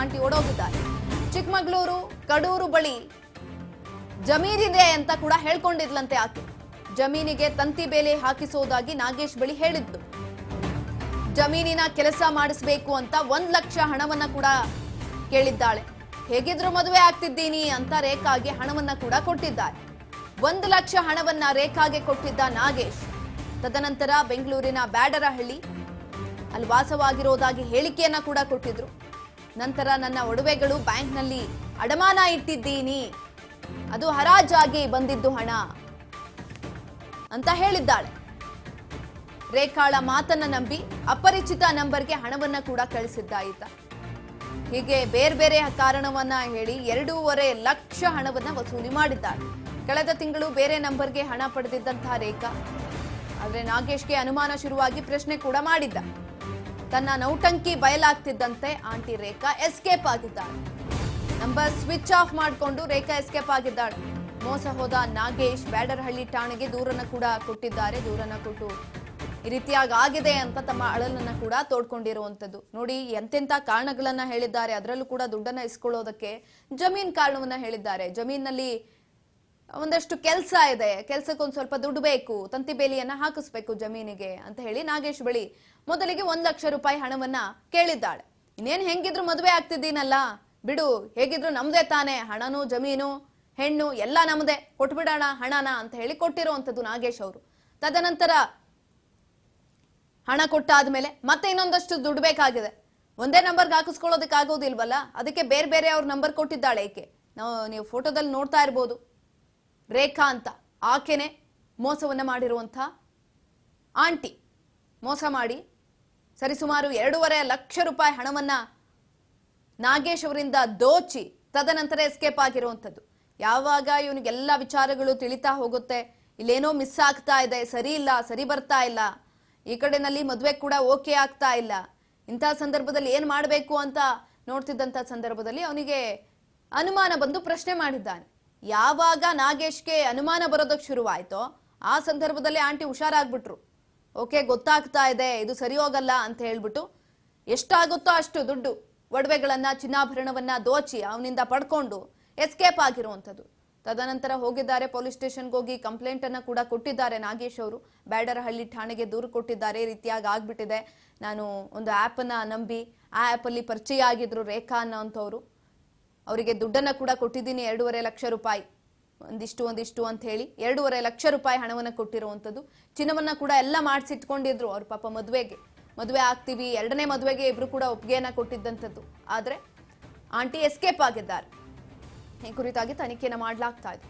Aunty ಓಡೋಗಿದ್ದಾರೆ. Chikkamagaluru Kadur ಬಳಿ ಜಮೀನಿದೆ ಅಂತ ಕೂಡ ಹೇಳ್ಕೊಂಡಿದ್ಲಂತೆ ಆಕೆ. ಜಮೀನಿಗೆ ತಂತಿ ಬೇಲಿ ಹಾಕಿಸೋದಾಗಿ ನಾಗೇಶ್ ಬಳಿ ಹೇಳಿದ್ಲು. ಜಮೀನಿನ ಕೆಲಸ ಮಾಡಿಸಬೇಕು ಅಂತ 1 ಲಕ್ಷ ಹಣವನ್ನ ಕೂಡ ಕೇಳಿದ್ದಾಳೆ. ಹೇಗಿದ್ರು ಮದುವೆ ಆಗ್ತಿದ್ದೀನಿ ಅಂತ ರೇಖಾಗೆ ಹಣವನ್ನ ಕೂಡ ಕೊಟ್ಟಿದ್ದಾರೆ. 1 ಲಕ್ಷ ಹಣವನ್ನ ರೇಖಾಗೆ ಕೊಟ್ಟಿದ್ದ ನಾಗೇಶ್ ತದನಂತರ ಬೆಂಗಳೂರಿನ ಬ್ಯಾಡರಹಳ್ಳಿ ಅಲ್ಲಿ ವಾಸವಾಗಿರೋದಾಗಿ ಹೇಳಿಕೆಯನ್ನ ಕೂಡ ಕೊಟ್ಟಿದ್ರು. ನಂತರ ನನ್ನ ಒಡವೆಗಳು ಬ್ಯಾಂಕ್ನಲ್ಲಿ ಅಡಮಾನ ಇಟ್ಟಿದ್ದೀನಿ, ಅದು ಹರಾಜಾಗಿ ಬಂದಿದ್ದು ಹಣ ಅಂತ ಹೇಳಿದ್ದಾಳೆ. ರೇಖಾಳ ಮಾತನ್ನ ನಂಬಿ ಅಪರಿಚಿತ ನಂಬರ್ಗೆ ಹಣವನ್ನ ಕೂಡ ಕಳಿಸಿದ್ದ ಈತ. ಹೀಗೆ ಬೇರೆ ಬೇರೆ ಕಾರಣವನ್ನ ಹೇಳಿ 2.5 ಲಕ್ಷ ಹಣವನ್ನ ವಸೂಲಿ ಮಾಡಿದ್ದಾಳೆ. ಕಳೆದ ತಿಂಗಳು ಬೇರೆ ನಂಬರ್ಗೆ ಹಣ ಪಡೆದಿದ್ದಂತಹ ರೇಖಾ ಆದ್ರೆ ನಾಗೇಶ್ಗೆ ಅನುಮಾನ ಶುರುವಾಗಿ ಪ್ರಶ್ನೆ ಕೂಡ ಮಾಡಿದ್ದ. ತನ್ನ ನೌಟಂಕಿ ಬಯಲಾಗ್ತಿದ್ದಂತೆ ಆಂಟಿ ರೇಖಾ ಎಸ್ಕೇಪ್ ಆಗಿದ್ದಾಳೆ. ನಂಬರ್ ಸ್ವಿಚ್ ಆಫ್ ಮಾಡಿಕೊಂಡು ರೇಖಾ ಎಸ್ಕೇಪ್ ಆಗಿದ್ದಾಳೆ. ಮೋಸ ಹೋದ ನಾಗೇಶ್ ಬ್ಯಾಡರಹಳ್ಳಿ ಠಾಣೆಗೆ ದೂರನ್ನ ಕೂಡ ಕೊಟ್ಟಿದ್ದಾರೆ. ದೂರನ್ನ ಕೊಟ್ಟು ಈ ರೀತಿಯಾಗಿ ಆಗಿದೆ ಅಂತ ತಮ್ಮ ಅಳಲನ್ನ ಕೂಡ ತೋಡ್ಕೊಂಡಿರುವಂತದ್ದು. ನೋಡಿ ಎಂತೆಂತ ಕಾರಣಗಳನ್ನ ಹೇಳಿದ್ದಾರೆ. ಅದರಲ್ಲೂ ಕೂಡ ದುಡ್ಡನ್ನ ಇಸ್ಕೊಳ್ಳೋದಕ್ಕೆ ಜಮೀನ್ ಕಾರಣವನ್ನ ಹೇಳಿದ್ದಾರೆ. ಜಮೀನಲ್ಲಿ ಒಂದಷ್ಟು ಕೆಲಸ ಇದೆ, ಕೆಲಸಕ್ಕೊಂದು ಸ್ವಲ್ಪ ದುಡ್ಡು ಬೇಕು, ತಂತಿ ಬೇಲಿಯನ್ನ ಹಾಕಿಸ್ಬೇಕು ಜಮೀನಿಗೆ ಅಂತ ಹೇಳಿ ನಾಗೇಶ್ ಬಳಿ ಮೊದಲಿಗೆ 1 ಲಕ್ಷ ರೂಪಾಯಿ ಹಣವನ್ನ ಕೇಳಿದ್ದಾಳೆ. ಇನ್ನೇನ್ ಹೆಂಗಿದ್ರು ಮದುವೆ ಆಗ್ತಿದ್ದೀನಲ್ಲ ಬಿಡು, ಹೇಗಿದ್ರು ನಮ್ದೇ ತಾನೇ, ಹಣನು ಜಮೀನು ಹೆಣ್ಣು ಎಲ್ಲ ನಮ್ದೇ, ಕೊಟ್ಬಿಡೋಣ ಹಣನ ಅಂತ ಹೇಳಿ ಕೊಟ್ಟಿರುವಂತದ್ದು ನಾಗೇಶ್ ಅವರು. ತದನಂತರ ಹಣ ಕೊಟ್ಟಾದ್ಮೇಲೆ ಮತ್ತೆ ಇನ್ನೊಂದಷ್ಟು ದುಡ್ಡು ಬೇಕಾಗಿದೆ. ಒಂದೇ ನಂಬರ್ಗೆ ಹಾಕಿಸ್ಕೊಳ್ಳೋದಕ್ಕೆ ಆಗೋದಿಲ್ವಲ್ಲ, ಅದಕ್ಕೆ ಬೇರೆ ಬೇರೆ ಅವ್ರ ನಂಬರ್ ಕೊಟ್ಟಿದ್ದಾಳೆ ಈಕೆ. ನೀವು ಫೋಟೋದಲ್ಲಿ ನೋಡ್ತಾ ಇರ್ಬೋದು, ರೇಖಾ ಅಂತ ಆಕೆನೆ ಮೋಸವನ್ನ ಮಾಡಿರುವಂತ ಆಂಟಿ. ಮೋಸ ಮಾಡಿ ಸರಿಸುಮಾರು 2.5 ಲಕ್ಷ ರೂಪಾಯಿ ಹಣವನ್ನ ನಾಗೇಶ್ ಅವರಿಂದ ದೋಚಿ ತದನಂತರ ಎಸ್ಕೇಪ್ ಆಗಿರುವಂತದ್ದು. ಯಾವಾಗ ಇವನಿಗೆಲ್ಲ ವಿಚಾರಗಳು ತಿಳಿತಾ ಹೋಗುತ್ತೆ, ಇಲ್ಲೇನೋ ಮಿಸ್ ಆಗ್ತಾ ಇದೆ, ಸರಿ ಇಲ್ಲ, ಸರಿ ಬರ್ತಾ ಇಲ್ಲ, ಈ ಕಡೆನಲ್ಲಿ ಮದುವೆ ಕೂಡ ಓಕೆ ಆಗ್ತಾ ಇಲ್ಲ, ಇಂತಹ ಸಂದರ್ಭದಲ್ಲಿ ಏನ್ ಮಾಡಬೇಕು ಅಂತ ನೋಡ್ತಿದ್ದಂತ ಸಂದರ್ಭದಲ್ಲಿ ಅವನಿಗೆ ಅನುಮಾನ ಬಂದು ಪ್ರಶ್ನೆ ಮಾಡಿದ್ದಾನೆ. ಯಾವಾಗ ನಾಗೇಶ್ಗೆ ಅನುಮಾನ ಬರೋದಕ್ಕೆ ಶುರುವಾಯ್ತೋ ಆ ಸಂದರ್ಭದಲ್ಲಿ ಆಂಟಿ ಹುಷಾರಾಗ್ಬಿಟ್ರು. ಓಕೆ ಗೊತ್ತಾಗ್ತಾ ಇದೆ, ಇದು ಸರಿ ಹೋಗಲ್ಲ ಅಂತ ಹೇಳ್ಬಿಟ್ಟು ಎಷ್ಟಾಗುತ್ತೋ ಅಷ್ಟು ದುಡ್ಡು ಒಡವೆಗಳನ್ನ ಚಿನ್ನಾಭರಣವನ್ನ ದೋಚಿ ಅವನಿಂದ ಪಡ್ಕೊಂಡು ಎಸ್ಕೇಪ್ ಆಗಿರುವಂಥದ್ದು. ತದನಂತರ ಹೋಗಿದ್ದಾರೆ ಪೊಲೀಸ್ ಸ್ಟೇಷನ್ಗೆ ಹೋಗಿ ಕಂಪ್ಲೇಂಟ್ ಅನ್ನ ಕೂಡ ಕೊಟ್ಟಿದ್ದಾರೆ ನಾಗೇಶ್ ಅವರು. ಬ್ಯಾಡರಹಳ್ಳಿ ಠಾಣೆಗೆ ದೂರು ಕೊಟ್ಟಿದ್ದಾರೆ. ಈ ರೀತಿಯಾಗಿ ಆಗ್ಬಿಟ್ಟಿದೆ, ನಾನು ಒಂದು ಆ್ಯಪ್ ಅನ್ನ ನಂಬಿ ಆ ಆ್ಯಪ್ ಅಲ್ಲಿ ಪರಿಚಯ ಆಗಿದ್ರು ರೇಖಾ ಅನ್ನೋಂಥವ್ರು, ಅವರಿಗೆ ದುಡ್ಡನ್ನ ಕೂಡ ಕೊಟ್ಟಿದ್ದೀನಿ 2.5 ಲಕ್ಷ ರೂಪಾಯಿ, ಒಂದಿಷ್ಟು ಅಂತ ಹೇಳಿ 2.5 ಲಕ್ಷ ರೂಪಾಯಿ ಹಣವನ್ನ ಕೊಟ್ಟಿರುವಂತದ್ದು. ಚಿನ್ನವನ್ನ ಕೂಡ ಎಲ್ಲ ಮಾಡಿಸಿಟ್ಕೊಂಡಿದ್ರು ಅವ್ರ ಪಾಪ ಮದುವೆ ಆಗ್ತೀವಿ, 2ನೇ ಮದುವೆಗೆ ಇಬ್ರು ಕೂಡ ಒಪ್ಪಿಗೆಯನ್ನ ಕೊಟ್ಟಿದ್ದಂಥದ್ದು. ಆದ್ರೆ ಆಂಟಿ ಎಸ್ಕೇಪ್ ಆಗಿದ್ದಾರೆ. ಈ ಕುರಿತಾಗಿ ತನಿಖೆಯನ್ನು ಮಾಡಲಾಗ್ತಾ ಇದೆ.